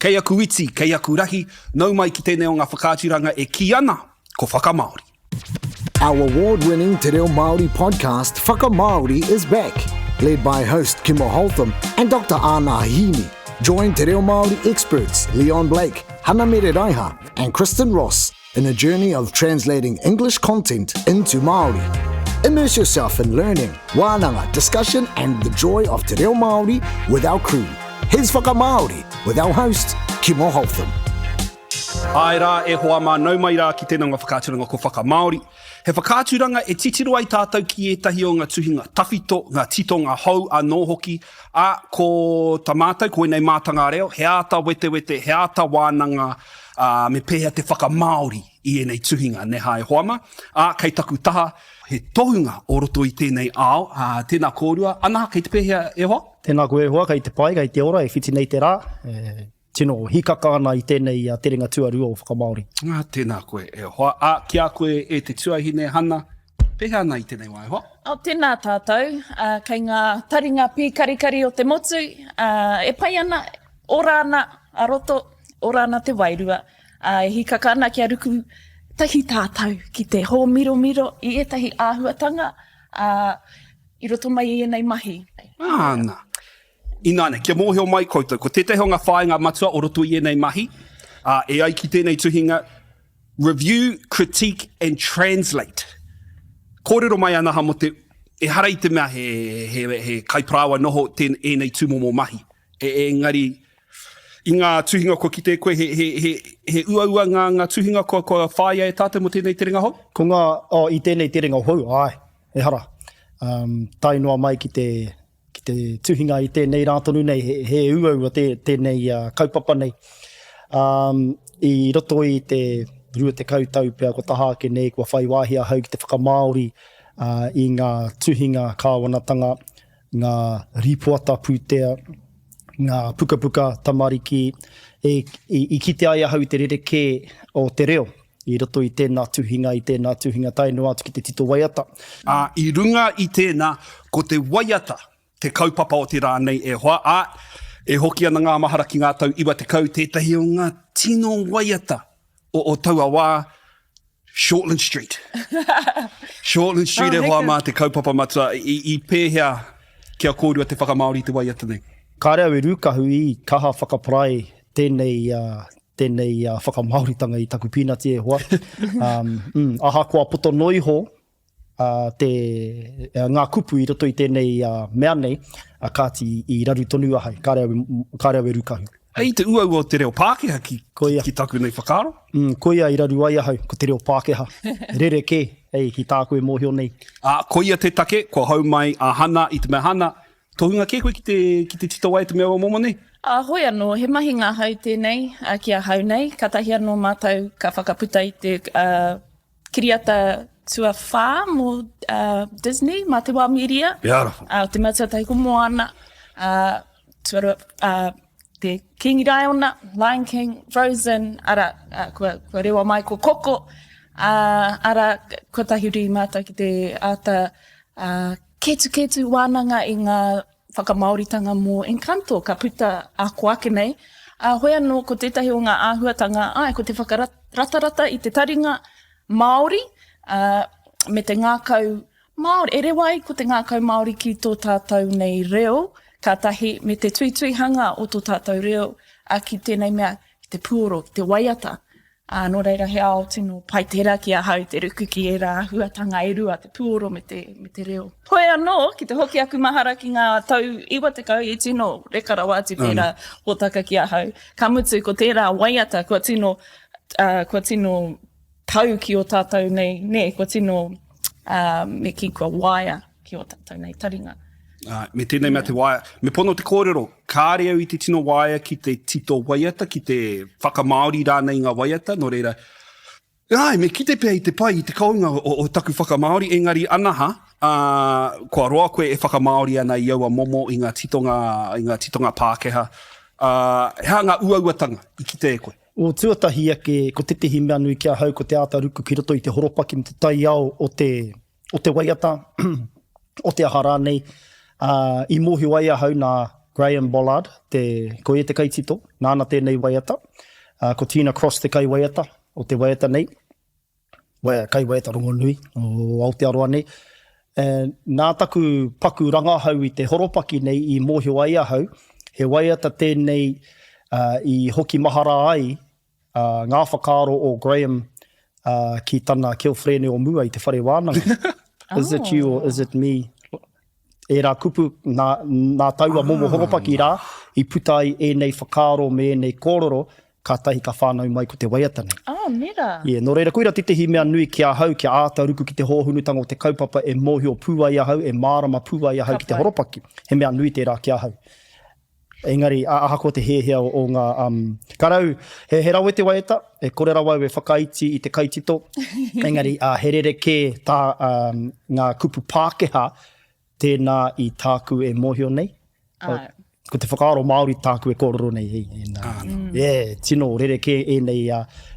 Kei aku iti, kei aku rahi, nau mai ki tēnei o ngā whakāturanga e ki ana ko whakamaori. Our award-winning Te Reo Māori podcast, Whakamaori, is back. Led by host Kimo Houltham and Dr. Anaha Hiini. Join Te Reo Māori experts Leon Blake, Hana Mereraiha and Kristen Ross in a journey of translating English content into Māori. Immerse yourself in learning, wānanga, discussion and the joy of Te Reo Māori with our crew. Here's Whakamaori with our host, Kimo Houltham. Ai rā, e hoa mā nau mai rā ki tēnā ngā whakāturanga ko Whakamaori. He whakāturanga e titiro ai tātou ki etahi o ngā tuhinga tawhito, ngā tito, ngā hau, anō hoki. Ko ta mātou, ko enei mātanga reo, he āta wete, he āta wānanga, me pēhea te Whakamaori i enei tuhinga, ne hae hoama. Kei taku taha, he tohunga o roto i tēnei ao, tēnā kōrua. Anaha, kei te pēhea e hoa? Tēnā koe hoa, kei te pai, kei te ora, e whiti nei te rā. Tino, hikaka ana i tēnei terenga tuarua o Whakamaori. Tēnā koe e hoa. Ki a koe e te tuahine Hana, pēhea ana i tēnei wai hoa? Tēnā tātou, kei ngā taringa pī karikari o te motu, e pai ana, ora ana a roto, ora ana te wairua. E hikaka ana ki a ruku tahi tātou ki te ho miro i etahi āhuatanga, i roto mai i enei mahi. Nā. Inane, kia mōheo mai koutou, ko tētahi o ngā whāinga matua o roto i enei mahi, e ai ki tēnei tuhinga, review, critique and translate. Kōrero mai anaha mo te, e harai te mea he kaiparawa noho enei tūmomo mahi. Engari, i ngā tuhinga ko ki te koe, he uaua ngā tuhinga ko whāia e tātou mo tēnei terenga hou? Ko ngā, i tēnei terenga hou, ai, e hara. Tainoa mai ki te tuhinga i tēnei rātonu nei, he uaua tēnei kaupapa nei. I roto i te rua te kautau pia ko taha ke nei, kua whai wāhia hau ki te Whakamaori i ngā tuhinga kāwanatanga, ngā ripuata pūtea, ngā puka tamariki, i kite ai ahau te rereke o te reo. I roto i tēnā tuhinga tainua atu ki te tito waiata. I runga i tēnā, ko te waiata, te kaupapa o te rānei e hoa. E hoki ana ngā mahara ki ngā tau iwa te kau, tētahi o ngā tino waiata o taua wā, Shortland Street. Shortland Street e hoa mā te kaupapa matua, i pēhea kia kōrua te Whakamaori te waiata nei. Ka rea e rukahu i kaha whakaparai tēnei whakamauritanga i taku pīnati e hoa. Aha kua poto noiho, ngā kupu i roto i tēnei mea nei, kāti i raru tonu ahai, kā rea e rukahu. Hei, te uau o te reo Pākehā ki taku nei whakaro? Koia i raru ai ahau, ko te reo Pākehā. Rereke, ki tā koe mōhio nei. Koia te take, kua hau mai a Hana i te mea Hana. Tohunga ke koe ki te tito wai te mea o momo nei? Hoi anō, he mahi ngā hau tēnei, ki a hau nei. Katahi anō mātou ka whakaputa i te kiriata tua whā mō Disney, mā te wā miria. Beautiful. Te matua taiko moana, te King Raiona, Lion King, Frozen, ara kua rewa mai ko Koko, ara kua tahiri mātou ki te āta ketu wānanga i ngā whakamauritanga mō Encanto, ka puta ako ake nei. Hoi anō, ko tētahi o ngā āhuatanga, ko te whakaratarata i te taringa Māori, me te ngākau Māori, e rewai ko te ngākau Māori ki tō tātou nei reo, ka tahi me te tuituihanga o tō tātou reo, ki tēnei mea, ki te puoro, ki te waiata. Nō reira he ao tino pai tērā ki a hau te ruku ki e rā huatanga e rua, te puoro me te reo. Hoi anō, ki te hoki aku mahara ki ngā tau iwa te kau, e tino rekarawati pērā hotaka ki a hau. Ka mutu ko tērā waiata, kua tino tau ki o tātou nei, kua tino me ki kua waia ki o tātou nei taringa. Me tēnei mea te waia. Me pono te kōrero, kāre au i te tino waia ki te tito waiata, ki te Whakamaori rānei ngā waiata, no reira. Me kite pēi te pai i te kaunga o taku Whakamaori, engari Anaha, kua roa koe e Whakamaori ana i aua momo i ngā titonga Pākehā. Hea ngā uauatanga i kite e koe. O tuatahi ake, ko te tehi mea nui kia hau ko te āta ruku ki roto i te horopaki me te tai ao o te waiata, o te aha rānei. I mōhi waia hau nā Graham Bollard, ko e te kaitito, nāna tēnei waiata. Ko Tina Cross te kai waiata, o te waiata nei. Kai waiata rongo nui, o Aotearoa nei. Nā taku paku rangahau i te horopaki nei i mōhio ai ahau, he waiata tēnei i hoki mahara ai ngā whakaaro o Graham ki tana Kilfrene o mua i te whare wānanga. Is it you or is it me? E rā kupu, nā taua momo horopaki rā, i putai e nei whakaaro me e nei kōrero, ka tahi ka whānau mai ko te waiata nei. Mera. Nō reira, koira titehi mea nui ki a hau, ki a āta ruku ki te hōhunutanga o te kaupapa e mōhio pūai a hau, e mārama pūai a hau ki te horopaki. He mea nui te rā ki a hau. Engari, ahako te hehea o ngā... Karau, he rawe te waiata, e kore rawa e whakaiti i te kaitito. Engari, he rereke tā ngā kupu Pākehā, tēnā i tāku e mōhio nei. Ko te whakaaro Māori tāku e kōrero nei. Tino rereke e nei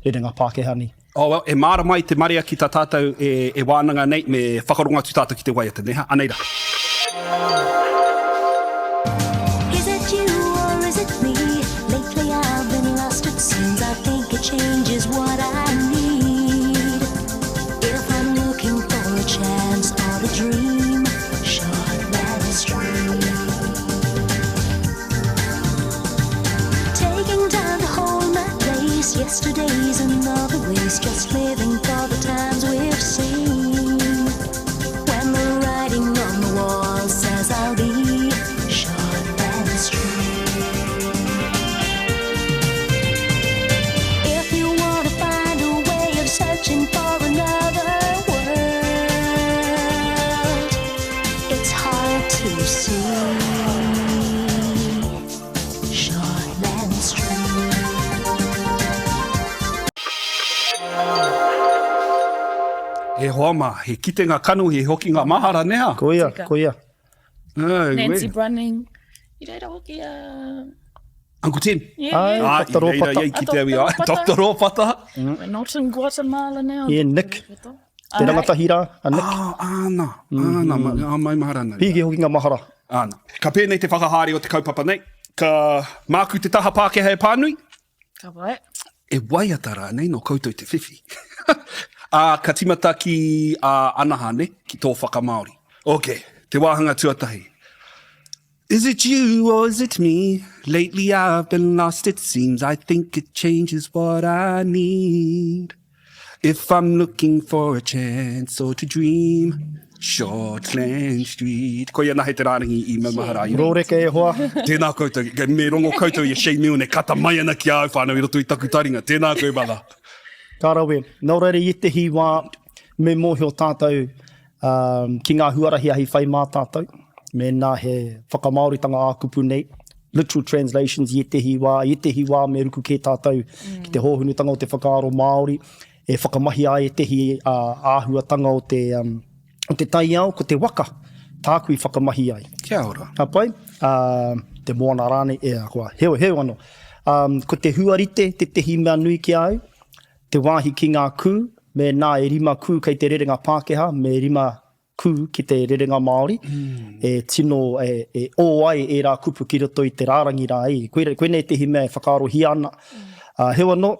rerenga Pākehā ni. Well, e māra mai te maria ki tā tātou e wānanga nei, me whakaronga tu tātou ki te waiata nei. Aneira. Is it you or is it me? Lately I've been lost, it seems. I think a change is what I need. If I'm looking for a chance or a dream, Shortland Street. Taking time to hold my place. Yesterday's another waste, just living for the times we've seen. When the writing on the wall says I'll be Shortland Street. If you want to find a way of searching for another world, it's hard to see. Shortland Street. He hoama, he kite ngā kanu, he hoki ngā mahara nea. Ko ia, Tika. ko ia. Nancy Brunning. I reira hoki Uncle Tim. Ai, Dr. Ropata. Ia, ki te awi ai. Dr. Ropata. We're not in Guatemala now. Nick. Te rangatahira, a Nick. Ana. Mai mahara nei. Pīgi hoki ngā mahara. Ana. Ka pēnei te whakahāri o te kaupapa nei. Ka māku te taha Pākehā e pānui. Ka wai. E waiata rā nei no koutou te whiwhi. Ka timata ki Anaha ne, ki tō whakamaori. Ok, te wāhanga tuatahi. Is it you or is it me? Lately I've been lost, it seems. I think it changes what I need. If I'm looking for a chance or to dream, Shortland Street. Ko ia nahe te rārangi I Maumaharai. Rōreke e hoa. Tēnā koutou, me rongo koutou I Shey Milne, kata mai ana ki au whānau I roto I taku taringa. Tēnā koe mana. Ka rawe, nau reire I te hiwa me mōhio tātou ki ngā huarahi ahi whai mā tātou. Me nā he whakamauritanga ākupu nei. Literal translations I te hiwa me ruku ke tātou ki te hōhunutanga o te whakaaro Māori. E whakamahi ai e tehi āhuatanga o te taiao ko te waka. Tāku I whakamahi ai. Kia ora. Ka pai, te moana rāne e a koa. Heo anō. Ko te huarite, te tehi mea nui ki au. Te wāhi ki ngā kū, me nā e rima kū kei te rerenga Pākehā, me rima kū ki te rerenga Māori. E tino e o ai e rā kupu ki roto I te rārangi rā i. Koe nei tehi mea e whakaaro hi ana. Heo anō,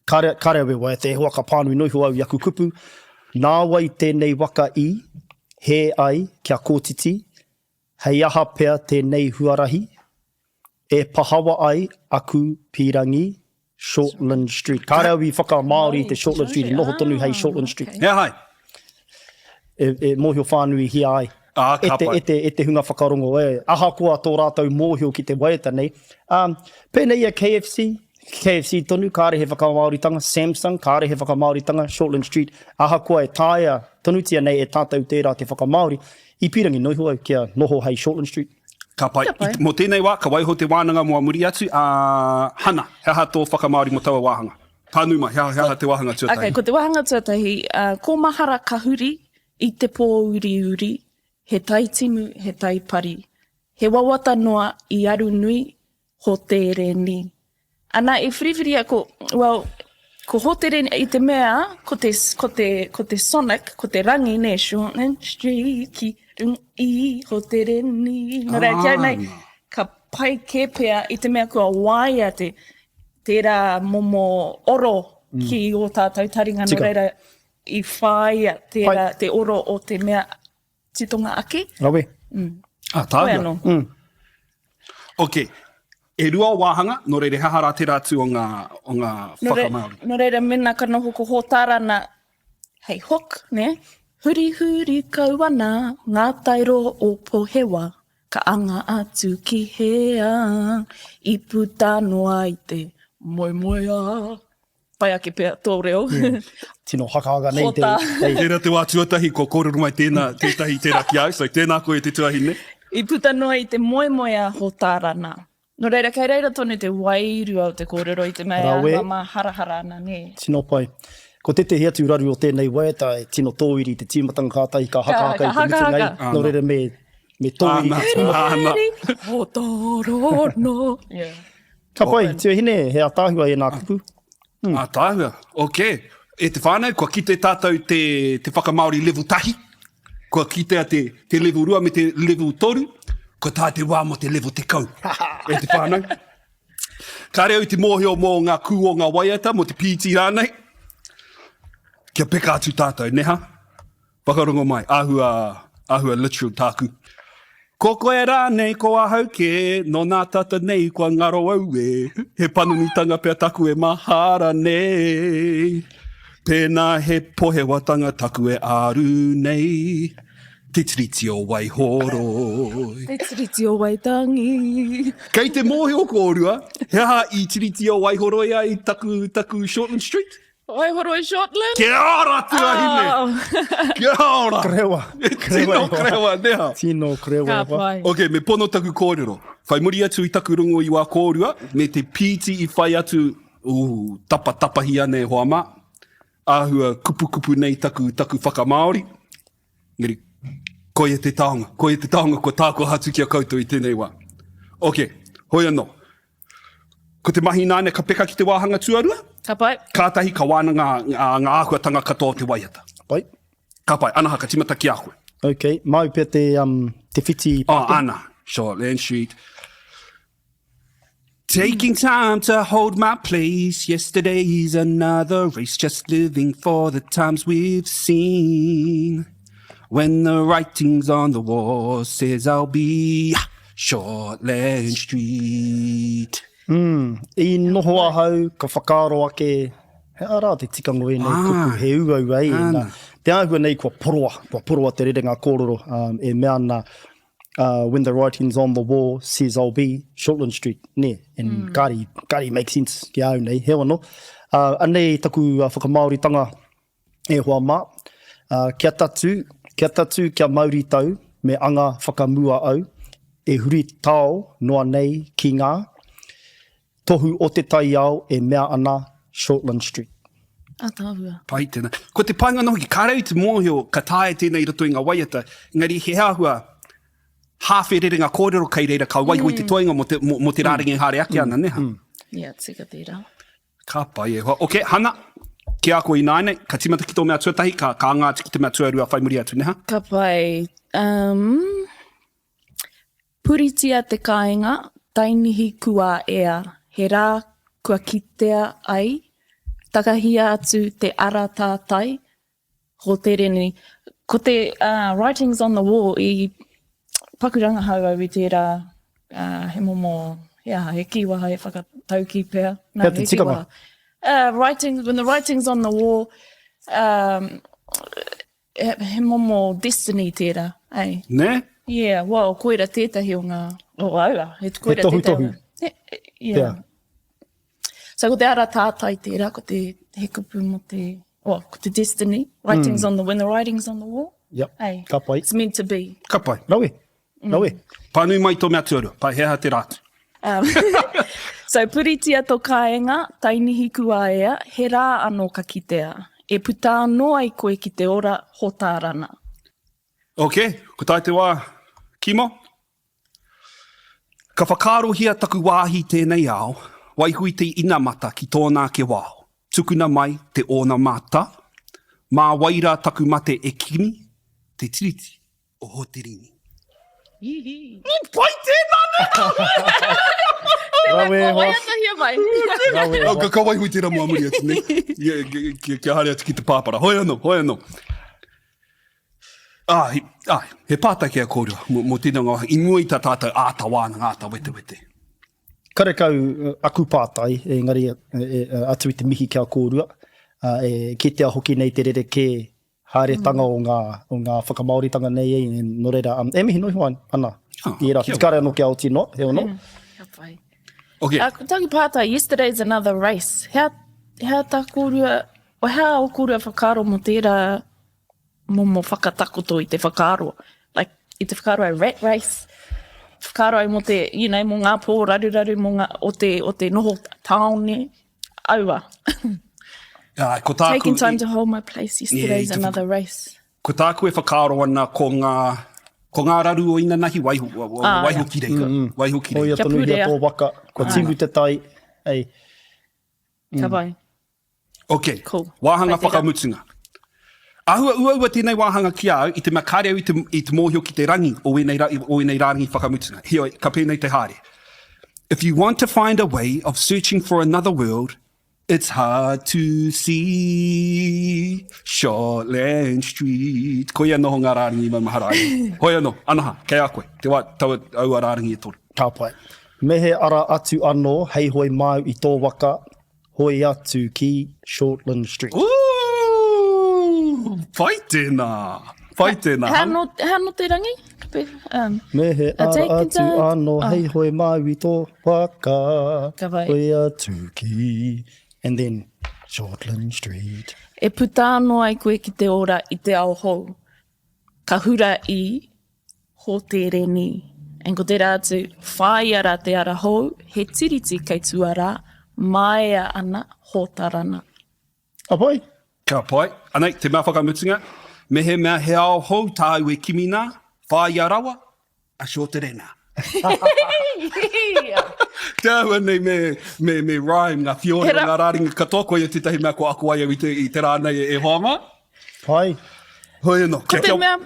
kare awe wai, te hoa ka pānui noiho au I aku kupu. Nā wai tēnei waka I, he ai kia kōtiti, hei aha pea tēnei huarahi, e pahawa ai aku pirangi, Shortland Street. Kāre au I whaka Māori te Shortland Street, noho tonu hei Shortland Street. Hea hai. E mōhio whānui hi ai. Ka pai. E te hunga whakarongo. Aha koa tō rātou mōhio ki te waiata nei. Pēnei a KFC tonu, kāre he whakamauritanga. Samsung, kāre he whakamauritanga. Shortland Street. Aha koa e tāia tonutia nei e tātou tērā te whakamauri. I pirangi noiho au kia noho hei Shortland Street. Ka pai. Mō tēnei wā, ka waiho te wānanga mua muri atu. Hana, hea tō whakamaori mo taua wāhanga. Pānui mai, hea te wāhanga tuatahi. Okay, ko te wāhanga tuatahi, ko mahara kahuri I te pō uri, he tai timu, he tai pari. He wawata noa I aru nui, ho tere ni. Ana e whiriwhiria ko hotere I te mea, ko te Sonic, ko te rangi ne, Shortland Street, ki I ho te reni. Nō rei, kia nei, ka pai ke pea i te mea kua waia tērā momo oro ki o tātou taringa. Nō reira, i whaia te oro o te mea titonga ake. Rawe. Tāhua. Ok. E rua wāhanga, nō reire hahara te rātu o ngā whakamaori. Nō reira, mena ka noho ko hōtārana, hei hok, ne? Huri huri kauana, ngā tairo o pohewa, ka anga atu ki hea, I puta noa I te moe moea. Pai ake pia tō reo. Tino hakaanga nei te... Tērā te wā tuatahi, ko kōrero mai tētahi tērā ki au, so tēnā koe te tuahine. I puta noa I te moe moea hōtārana. Nō reira, kei reira tonu te wairua o te kōrero I te mea ma harahara ana, ne? Tino pai. Ko te hea tūraru o tēnei waiata, e tino tōiri, te tīmatanga kātai, ka haka I te mitingai. Nō reira me tōiri. Ana. Hōtārana. Ka pai, tio hine, hea tāhua e nā kupu. Tāhua, ok. E te whānau, kua kite tātou te whakamaori level tahi. Kua kite te level rua me te level toru. Kua tā te wā mo te level te kau. E te whānau. Ka reo I te mōhio mō ngā kū o ngā waiata, mo te pīti rānei. Kia peka atu tātou, neha? Whakarongo mai, āhua literal tāku. Ko koe rānei, ko ahau ke, no nā tata nei, kua ngaro au e. He panunitanga pia taku e mahara nei. Pēnā he pohewatanga taku e aru nei. Te tiriti o Waihoro. Te tiriti o Waitangi. Kei te mōhio kōrua, he aha I tiriti o Waihoro ia I taku Shortland Street. Waihoro I Shortland? Kia ora tuahine! Kia ora! Krewa. Tino krewa, neha. Tino krewa. Ka pai. Ok, me pono taku kōrero. Whai muri atu I taku rungo I wā kōrua, me te pīti I whai atu, tapa-tapahi ane hoa mā. Āhua kupu nei taku whakamaori. Ngeri, koe te taonga, ko tāko hatu kia koutou I tēnei wā. Ok, hoi anō. Ko te mahi nāne ka peka ki te wāhanga tuarua? Ka pai. Kātahi ka wāna ngā āhuatanga katoa te waiata. Pai. Ka pai, Anaha, ka timata ki a koe. Ok, mau pia te whiti... Ana, Shortland Street. Taking time to hold my place. Yesterday's another race. Just living for the times we've seen. When the writing's on the wall says I'll be Shortland Street. I noho ahau, ka whakaaro ake, he ara te tikango e nei kupu, he uau ai. Te ahua nei kua poroa te rerenga kōrero, e mea na, when the writing's on the wall says I'll be Shortland Street, ne, and kāri make sense ki au nei, he wano. Anei taku whakamaoritanga e hoa mā, kia tatu kia mauri tau, me anga whakamua au, e huri tau noa nei ki ngā, tohu o te tai au e mea ana Shortland Street. Tāhua. Pai tēnā. Ko te painga noho ki kāreu te mōhio ka tāe tēnei roto I ngā waiata, ngari he hāhua hāwhi rerenga kōrero kei reira ka waihoi te toinga mo te rāringi hāre ake ana, neha? Ia, tika tērā. Ka pai e hoa. Ok, Hana, ki a koe I nāne, ka timata ki tō mea tuatahi, ka angāti ki te mea tuarua whai muri atu, neha? Ka pai. Puritia te kāinga, tainihi kua ea. He rā kua kitea ai, takahia atu te ara tātai, ho te reni. Ko te writings on the wall I pakuranga hau au I tērā he momo, he kiwaha e whakatau ki pēr. Pēr te tikanga? When the writing's on the wall, he momo destiny tērā, ei? Ne? Yeah, well, koera tētahi o ngā, aua, he koera tētahi. Yeah. So ko te ara tātai tērā, ko te he kupu mo te, ko te destiny, writings on the, when the writing's on the wall. Yep, Hey, ka pai. it's meant to be. Ka pai. Rawe. Pānui mai tō mea tuarua, pai heha te rātu. So puritia tō kāinga, tainihi kua ea, he rā anō ka kitea. E puta anō ai koe ki te ora hōtārana. Ok, ko tai te wā, Kimo? Ka whakārohia taku wāhi tēnei ao, waihui te ina mata ki tōnā ke wao. Tukuna mai te ōna mata, mā waira taku mate e kimi, te tiriti o Hotirini. Ihi. Pai tēnā nē! Rawe Wai hoa. ata hia mai. Rawe O, hoa. ka waihui tērā mua muri atu, ne? Kia hare atu ki te pāpara. Hoi anō. He pātai kia kōrua, mō tēnā ngā i mua i tā tātou āta wāna, āta wete. Karekau aku pātai, engari atu i te mihi kia kōrua. Ki te ahoki nei te rere hāretanga o ngā whakamauritanga nei no reira. Mihi noi hoa ana. I rā, kia te kare anō kia oti no, he ono. Ka pai. Okay. Ko taki pātai, yesterday's another race. Hea tā kōrua, o hea o kōrua whakaro mo tērā mo whakatakoto i te whakaro. Like, i te whakaro ai rat race. Whakaro ai mo te, mo ngā pō raruraru mo o te noho taone. Aua. Ko tāku, Taking time to hold my place. Yesterday's another race. Ko tāku e whakaro ana ko ngā raru o ina nahi waiho ki reika. Waiho ki Hoi reika. atonu hia purea. tō waka, ko timu te tai. Ei, Ka pai. Okay, Cool. wāhanga Pai tērā. whakamutunga. Ahua ua tēnei wāhanga ki au, i te makare au i te mōhio ki te rangi o enei rangi whakamutunga. Hioi, ka pēnei te haere. If you want to find a way of searching for another world, it's hard to see Shortland Street. Ko ia noho ngā rārangi mai maharai. Hoi anō, anaha, kei a koe. Te wā, taua aua rārangi e toru. ka pai. Me he ara atu anō, hei hoi mau i tō waka, hoi atu ki Shortland Street. Ooh, pai tēnā. Hea no te rangi? Me he ara taking atu time. anō, hei hoi mau i tō waka, Ka pai. hoi atu ki, and then Shortland Street. E puta anō ai koe ki te ora i te ao hou. Ka hura i ho te reni. En ko te rātu, whai ara te ara hou, he tiriti kei tuara, maea ana ho tarana. Apai? Ka pai. Anei, te mea whakamutunga. Me he mea he ao hou tāu e kimina, whai a rawa, a shorterena. Te aua nei me rhyme, ngā whiona, Hera. ngā rāringa katoa, koe e tētahi mea ko aku ai au i te rānei e hōma. Pai. Hoi anō.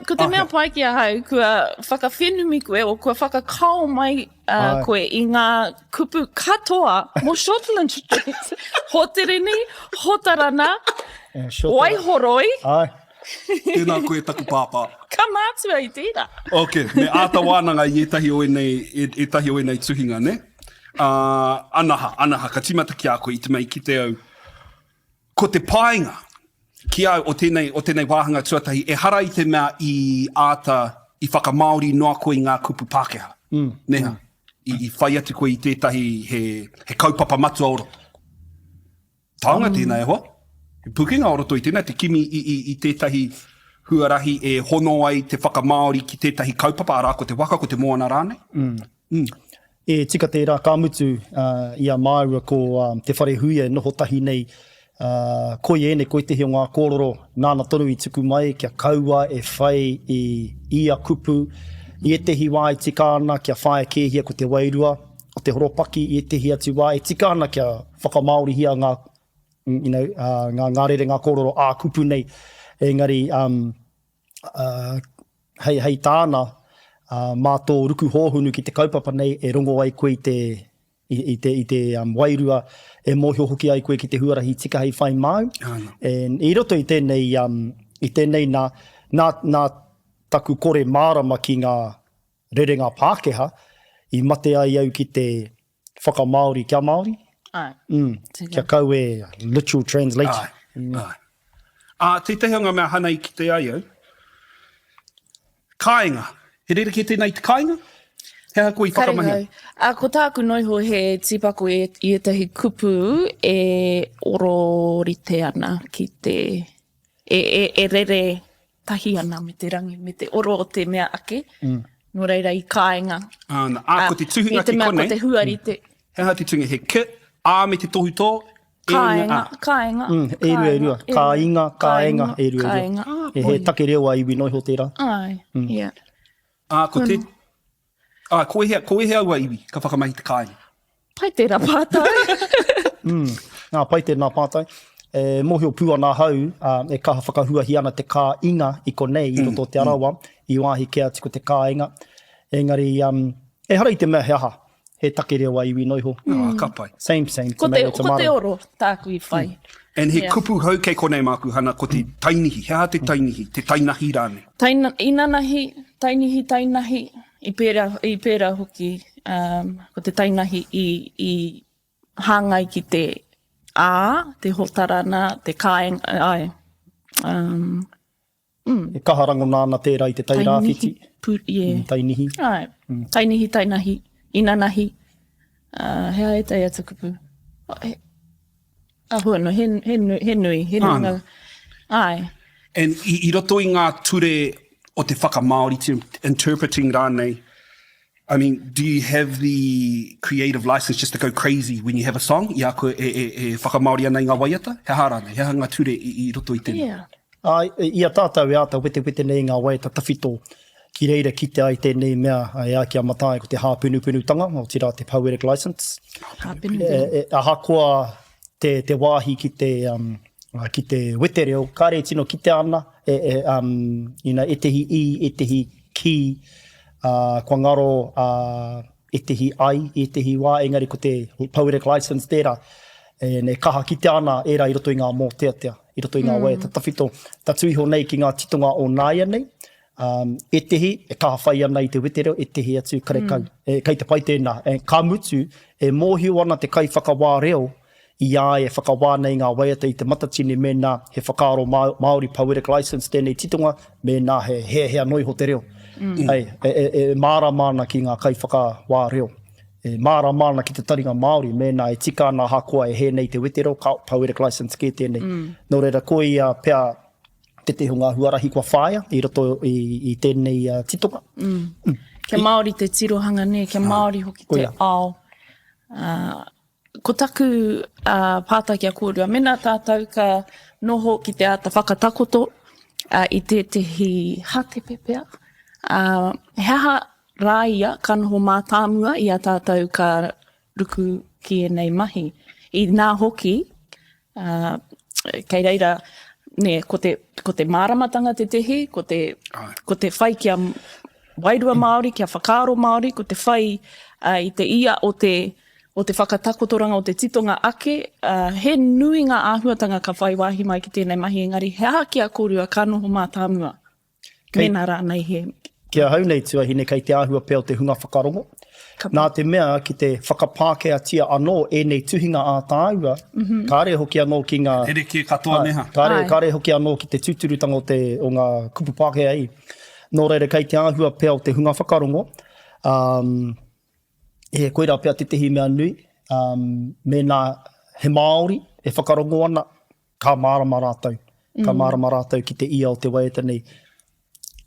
Ko te mea pai ki a hau, kua whakawhenumi koe, o kua whakakao mai Ai. koe i ngā kupu katoa mo Shortland Street. Ho te reni, ho tarana, waihoroi, Ai. Tēnā koe taku pāpā. ka mātua i tērā. Ok, me āta wānanga i etahi o enei tuhinga, ne? Anaha, ka timata ki a koe i te mei ki te au. Ko te pāinga, ki au o tēnei wāhanga tuatahi, e hara i te mea i āta, i whakamaori noa koe i ngā kupu Pākehā. Neha, i whai atu koe i tētahi he kaupapa matua oro. Taonga tēnā e hoa. He pukinga oro toi tēnā, te kimi i tētahi huarahi e hono ai te whakamaori ki tētahi kaupapa, arā ko te waka, ko te moana rānei. E tika tērā ka mutu i a Māua ko te whare huia noho tahi nei koe ene, koe te heo ngā kōroro nāna tonu i tuku mai, kia kaua e whai i a kupu, i etehi wā e tika ana kia whae kēhia ko te wairua, o te horopaki i etehi atu wā e tika ana kia whakamaori hia ngā ngā rere, ngā kōroro a kupu nei. Engari, hei tāna, mā tō ruku hōhunu ki te kaupapa nei, e rongo ai koe i te wairua, e mōhio hoki ai koe ki te huarahi tika hei whai mau. I roto i tēnei nā taku kore mārama ki ngā rere ngā Pākehā, i mate ai au ki te whakamaori kia Māori. Ai. Kia kau e literal translation. Ai. Te teheanga mea hana i ki te ai au. Kāinga. He rere ki tēnei te kāinga? He hako i whakamahia. Ko tāku noiho he tipako i etahi kupu e ororite ana ki te... E rere tahi ana me te rangi, me te oro o te mea ake. No reira i kāinga. Ko te tuhinga ki I te mea konei. ko te huarite. He ha te tunga he ki, me te tohu tō. Kāinga. E rua. Kāinga, e rua. Kāinga. E he take reo ai iwi noiho tērā. Ai, yeah. Ko te... Koe hea ua iwi, ka whakamahi te kāinga. Pai tērā pātai. Pai tērā pātai. Mohio pua nā hau, e kaha whakahuahi ana te kā inga i konei i roto te arawa, i wāhi kia tiko te kā inga. Engari, e hara i te mea he aha, he take rewa iwi noiho. Ka pai. Same, Ko te oro tāku i whai. And he kupu hau kei konei māku hana ko te tainihi. He aha te tainihi, te tainahi rāne. Inanahi, tainahi, i pērā hoki, ko te tainahi i hāngai ki te te hotarana, te kāenga, E kaharango nāna tērā i te tairāwhiti. Tainihi. Ai, tainihi, tainahi, inanahi. Hea e tai ata kupu. Ahua no, he nui. Ai. And i roto i ngā ture o te whakamaori, interpreting rānei, I mean, do you have the creative license just to go crazy when you have a song? I a koe e whakamaori ana i ngā waiata? He hārane, he ngā ture i roto i tēnei. Yeah. Ia tātou e ata wete nei ngā waiata tawhito ki reira ki te ai tēnei mea e a ki a matai ko te hāpunupunutanga o tira te poetic license. Ahakoa te wāhi ki te wete reo, kāre tino ki te ana, e tehi i, e tehi ki, kua ngaro e tehi ai, e tehi wā, engari ko te poetic license tērā, ne kaha ki te ana era i roto i ngā mō teatea, i roto i ngā waiata tawhito. Ta tuiho nei ki ngā titonga o nāia nei, e tehi, e kaha whai ana i te wetereo, e tehi atu karekau. Kei te pai tēnā, ka mutu, e mōhiu ana te kai whakawā reo, i ai e whakawā nei ngā waiata i te matatini mena he whakaaro Māori poetic license tēnei titonga, mena he hea noiho te reo. E māramana ki ngā kai whakawā reo. E māramana ki te taringa Māori, mena e tika ana hakoa e he nei te wetero, poetic license ke tēnei. Nō reira koe ia pea te hunga huarahi kua whāia, i roto i tēnei titonga. Kia Māori te tirohanga ne, kia Māori hoki te ao. Ko taku pātaki a kōrua, mena tātou ka noho ki te ata whakatakoto i tehi hatepe pea. Heha rāia ka noho mātāmua i a tātou ka ruku ki e nei mahi. I nā hoki, kei reira, ne, ko te māramatanga te tehi, ko te whai kia wairua Māori, kia whakaaro Māori, ko te whai i te ia o te whakatakotoranga o te titonga ake, he nui ngā āhuatanga ka whai wāhi mai ki tēnei mahi, engari hea ki a kōrua ka noho mātāmua. Mena rānei he. Kia hau nei tuahine kei te āhua pēo te hunga whakarongo. Nā te mea ki te whakapākea tia anō e nei tuhinga a tāua, kāre hoki anō ki ngā... Ere ki katoa neha. Kāre hoki anō ki te tuturutanga o ngā kupu Pākehā i. Nō reira kei te āhua pēo te hunga whakarongo. E koira pēa te tehi mea nui. Mēnā he Māori e whakarongo ana, ka mārama rātou. Ka mārama rātou ki te ia o te waiata nei.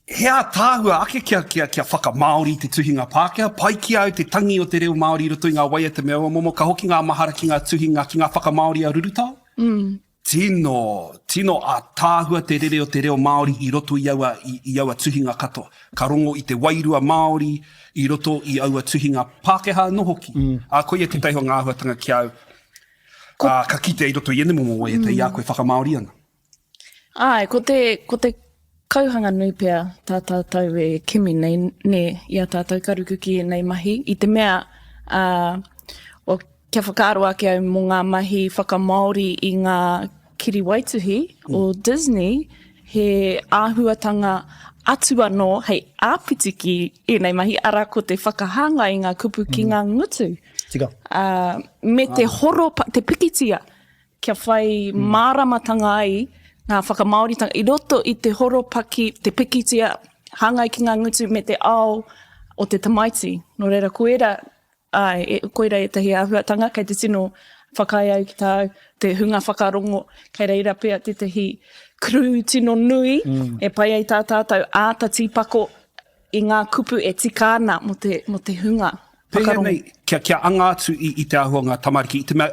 Hea tāhua ake kia whakamaori te tuhinga Pākehā, pai ki au te tangi o te reo Māori roto i ngā waiata mea momo, ka hoki ngā mahara ki ngā tuhinga, ki ngā whakamaori a rurutau. Tino a tāhua te rere o te reo Māori i roto i aua tuhinga katoa. Ka rongo i te wairua Māori i roto i aua tuhinga Pākehā no hoki. A koe e te teiho ngā ahuatanga ki au. Ka kite i roto i ene momo waiata i a koe whakamaori ana. Ai, ko te kauhanga nui pēr tā tātou e kimi nei ne i a tātou karuku ki nei mahi. I te mea, o kia whakaaro ake au mō ngā mahi whakamaori i ngā kiri waituhi o Disney, he āhuatanga atu anō, hei āpitiki i nei mahi, ara ko te whakahanga i ngā kupu ki ngā ngutu. Tika. Me te horo, te pikitia, kia whai māramatanga ai, ngā whakamaoritanga, i roto i te horopaki, te pikitia, hangai ki ngā ngutu me te ao o te tamaiti. Nō reira, koera e tahi āhuatanga, kei te tino whakai au ki tāu, te hunga whakarongo, kei reira pēr te tehi kru tino nui, e pai ai tā tātou āta tīpako i ngā kupu e tikāna mo te hunga. Pēhea nei, kia anga atu i te ahuanga tamariki. I te mea,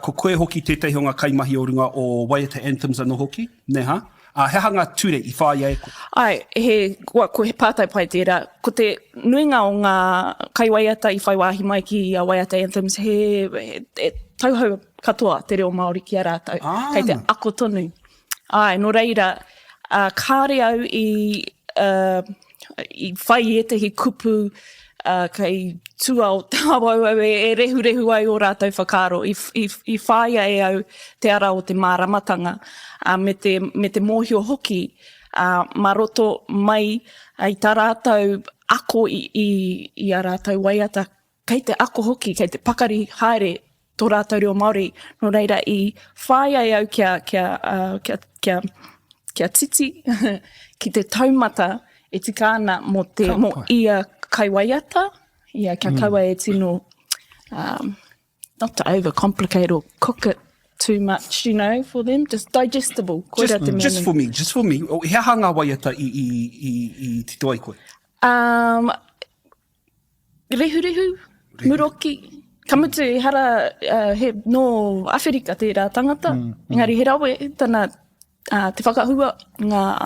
ko koe hoki tētai honga kaimahi o runga o waiata anthems anō hoki, neha? He hanga ture i whāia e ko? Ai, ko he pātai pai tērā. Ko te nuinga o ngā kai waiata i whai wāhi mai ki a waiata anthems, tauhau katoa te reo Māori ki a rātou. Kei te ako tonu. Ai, no reira, kāre au i whai e tehi kupu kei tua o tāwau au e rehu ai o rātou whakaro. I whai ai au te ara o te māramatanga me te mōhio hoki maroto mai ai tā rātou ako i a rātou waiata. Kei te ako hoki, kei te pakari haere tō rātou reo Māori. No reira i whai ai au kia titi ki te taumata e tika ana mo ia kaiwaiata, ia kia kaua e tino, not to overcomplicate or cook it too much, you know, for them, just digestible. Just for me. O hea hanga waiata i te toa i koe? Rehu, muroki. Kamutu e hara he no Awherika tērā tangata. Engari he rawe tana te whakahua ngā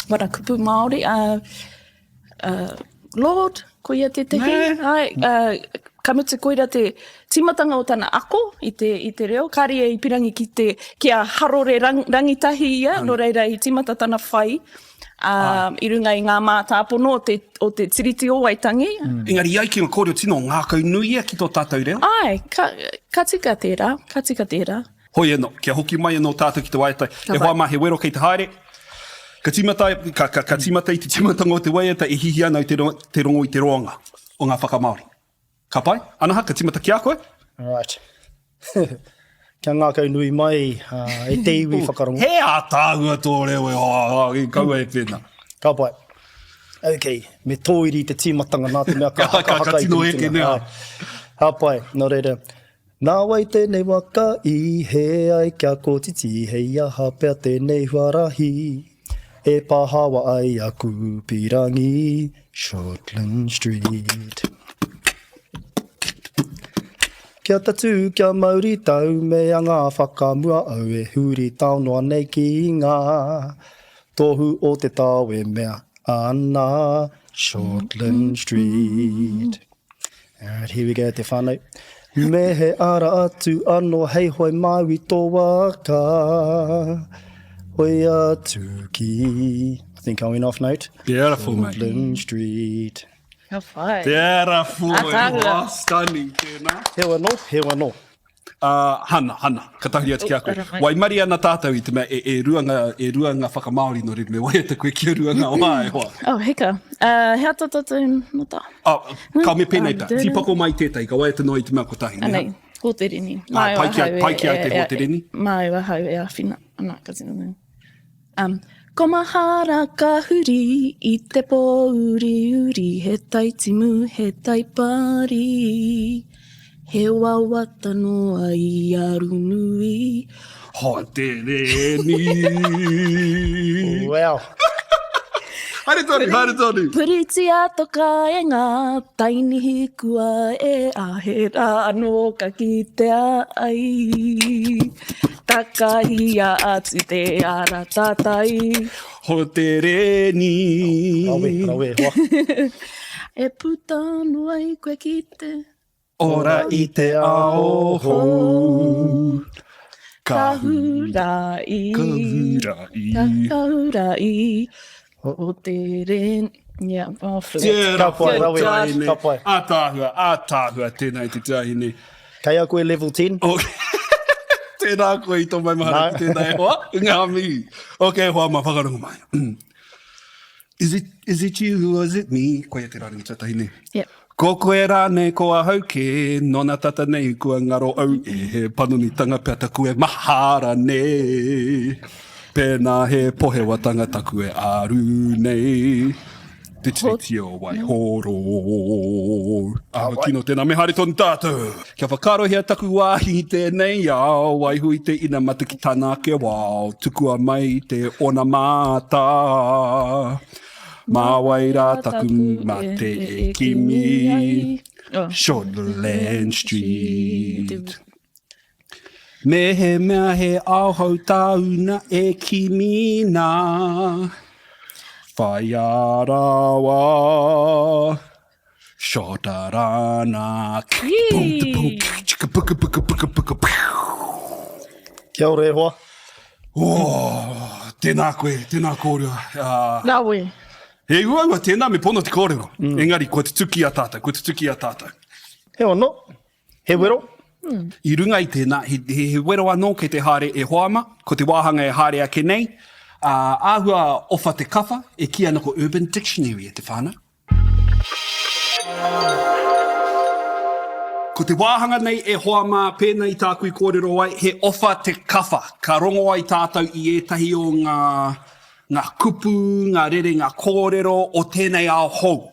warakupu Māori. Lord, koia te tehi. Ai, kamutu koira te timatanga o tana ako i te reo. Kāri e i pirangi ki a harore rangitahi ia, no reira i timata tana whai. I runga i ngā mātāpono o te tiriti o Waitangi. Engari iai ki ngā kōreo tino, ngā kau nui ki tō tātou reo? Ai, ka tika tērā. Hoi eno, kia hoki mai eno tātou ki te waiata. E hoa mahe wero kei te haere. Ka timata i te timatanga o te waiata e hihi ana i te rongo i te roanga o ngā whakamaori. Ka pai? Anaha, ka timata ki a koe? Alright. Kia ngā kau nui mai, e te iwi whakarongo. He a tāua tō reo e kaua e pēna. Ka pai. Ok, me tōiri te tīmatanga nā te mea ka haka tino eke nea. Ha pai, nō reira. Nā wai tēnei waka i he ai kia kōtiti hei aha pēr tēnei huarahi. E pāhawa ai a kupirangi, Shortland Street. Kia tatu, kia mauri tau, mea ngā whakamua au e huri tau noa nei ki ngā. Tohu o te tau e mea ana, Shortland Street. Alright, here we go, te whānau. Me he ara atu anō hei hoi maui tō waka. Hoi atu ki... I think I went off note. Beautiful, mate. Shortland Street. Ka whai. Tēra fu e Atanga. hoa, stunning tēnā. Hewa no. Hana, ka tahi atu ki a koe. Wai mari ana tātou i te mea e ruanga whakamaori no rin me waiata koe kia ruanga o e hoa. Oh, heka. Hea tātou no tā. Ka me pēnei tā. Tipako mai tētai, ka waiata no i te mea ko tahi. Anei, ko te rini. pai ki ai te ho te rini? Mai wahau e a whina. Ana, ka tino nei. Ko mahara ka huri I te pō uri, he tai timu, he tai pari. He wawata noa I aru nui. Ho te reni. Wow. Haere tonu. Puriti atoka e ngā tainihi kua e ahera anō ka ki te ai. Takahi a atu te ara tātai. Ho te reni. Rawe, hoa. E putano ai koe ki te Ora I te aoho. Kahurai. Kahurai. O te ren... Yeah, Ka pai, rawe, ka pai. Ātāhua, tēnei te tāhine. Kei a koe level 10? Tēnā koe I tō mai mahara ki tēnei hoa. Ngā mi. Ok, hoa ma whakarongo mai. Is it you or is it me? Koe te rāringi tātahine. Yep. Ko koe rāne ko a hauke, nona tata nei kua ngaro au e he panoni tanga pēta kue mahara nei. Pēnā he pohe watanga taku e aru nei. Te tiriti o wai horo. Awa kino tēnā me haere tonu tātou. Kia whakaro hea taku wāhi tēnei au, wai hui te ina matu ki tāna ke wau, tukua mai te ona māta. Mā wai rā taku mā te e kimi, Shortland Street. Me he mea he auhau tauna e kimi nā. Whai arawa, shotarana. Puka, puka, puka, puka, puka. Kia ora e hoa. Tēnā koe, tēnā kōrua. Nā we. He uaua tēnā me pono te kōrero. Engari, ko te tuki a tātou, He ono, he wero. I runga i tēnā, he wero anō kei te haere e hoama, ko te wāhanga e haere ake nei. Āhua ofa te kawha, e ki ana ko Urban Dictionary e te whāna. Ko te wāhanga nei e hoama pēnei tākui kōrero ai, he ofa te kawha. Ka rongo ai tātou i ētahi o ngā kupu, ngā rere, ngā kōrero o tēnei ao hou.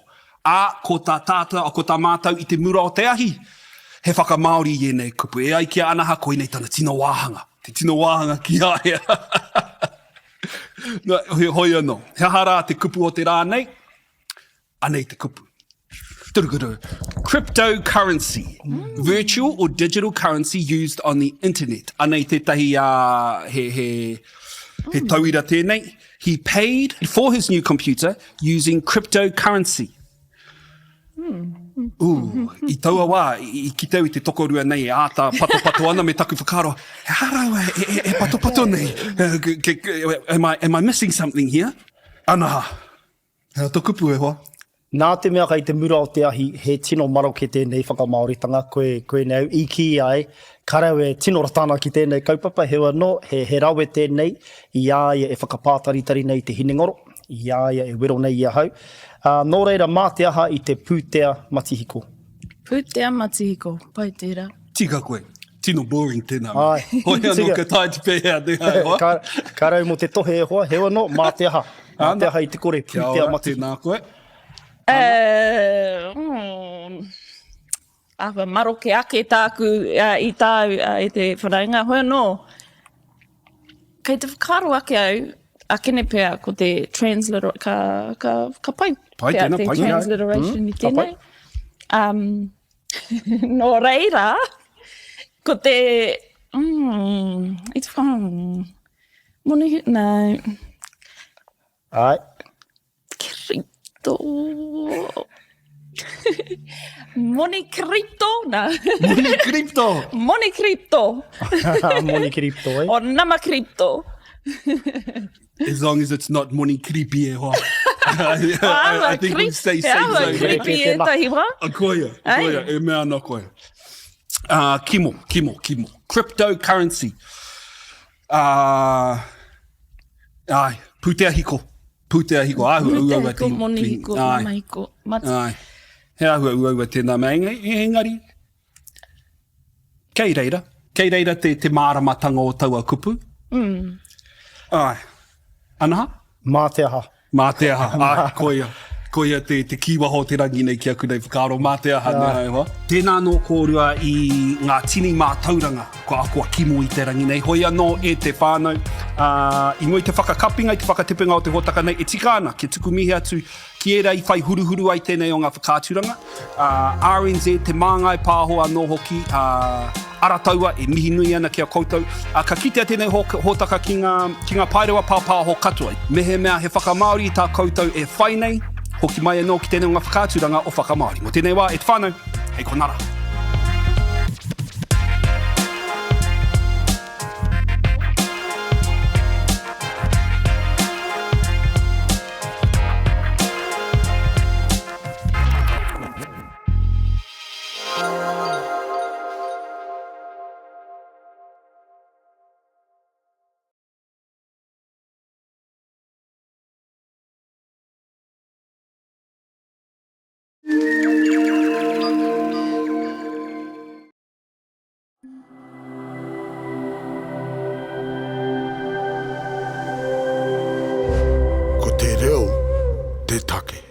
Ko tā tātou, ko tā mātou i te mura o te ahi, he whakamaori i nei kupu. E ai kia anaha koe nei tana tino wāhanga. Te tino wāhanga ki aia. He hoi anō. He hara te kupu o te rā nei, anei te kupu. Cryptocurrency, virtual or digital currency used on the internet. Anei tētahi he tauira tēnei. He paid for his new computer using cryptocurrency. I taua wā, i ki tau i te tokorua nei, e āta pato ana me taku whakaro. He haraua, e pato nei. Am I missing something here? Anaha. Hea tō kupu e hoa. Nā te mea kai te mura o te ahi, he tino maro ki tēnei whakamaoritanga, koe neu i ki ai, karau e tino ratana ki tēnei kaupapa, he wano, he rawe tēnei, i aia e whakapātaritari nei te hinengoro, i aia e wero nei i ahau. Nō reira, mā te aha i te pūtea matihiko. Pūtea matihiko, pai tērā. Tika koe. Tino boring tēnā. Ai. Hoi anō ka tai te pēhea te hai hoa. Karau mo te tohe e hoa, he wano, mā te aha. Mā te aha i te kore, pūtea matihiko. Tēnā koe. Awa maro ke ake tāku i tā i te whanainga. Hoi anō, kei te whakaro ake au, akene pēr ko te transliteration, ka pai. Pai tēnā, pai. Transliteration i tēnei. Nō reira, ko te... i te whang... Moni... Nau... Ai. Kripto... Moni kripto? Nā. Moni kripto! Moni kripto. Moni kripto, eh? O nama kripto. As long as it's not moni creepy e hoa. I think we'll stay safe zone. Creepy e tahi wā. Koia, e mea anō koe. Kimo. Cryptocurrency. Ai, pūtea hiko. Ahua uaua Pūtea hiko, moni hiko, nama hiko. Ai. He ahua uaua tēnā mea engari. Kei reira te māramatanga o taua kupu. Ai. Anaha? Mā te aha. Ai, koia te kiwaho te rangi nei ki aku nei whakaro. Mā te aha nei hoa. Tēnā nō kōrua i ngā tini mātauranga ko akua Kimo i te rangi nei. Hoi anō e te whānau. I ngoi te whakakapinga, i te whakatipinga o te hotaka nei. E tika ana, ke tuku mihi atu ki era i whai huruhuru ai tēnei o ngā whakāturanga. RNZ, Te Māngai Pāhō anō hoki. Arataua e mihi nui ana ki a koutou. Ka kitea tēnei hōtaka ki ngā paerewa pāpāho katoa. Mehe mea he whakamaori i tā koutou e whai nei. Hoki mai anō ki tēnei o ngā whakāturanga o whakamaori. Mo tēnei wā e te whānau. Hei konara. Ko te reo, te take.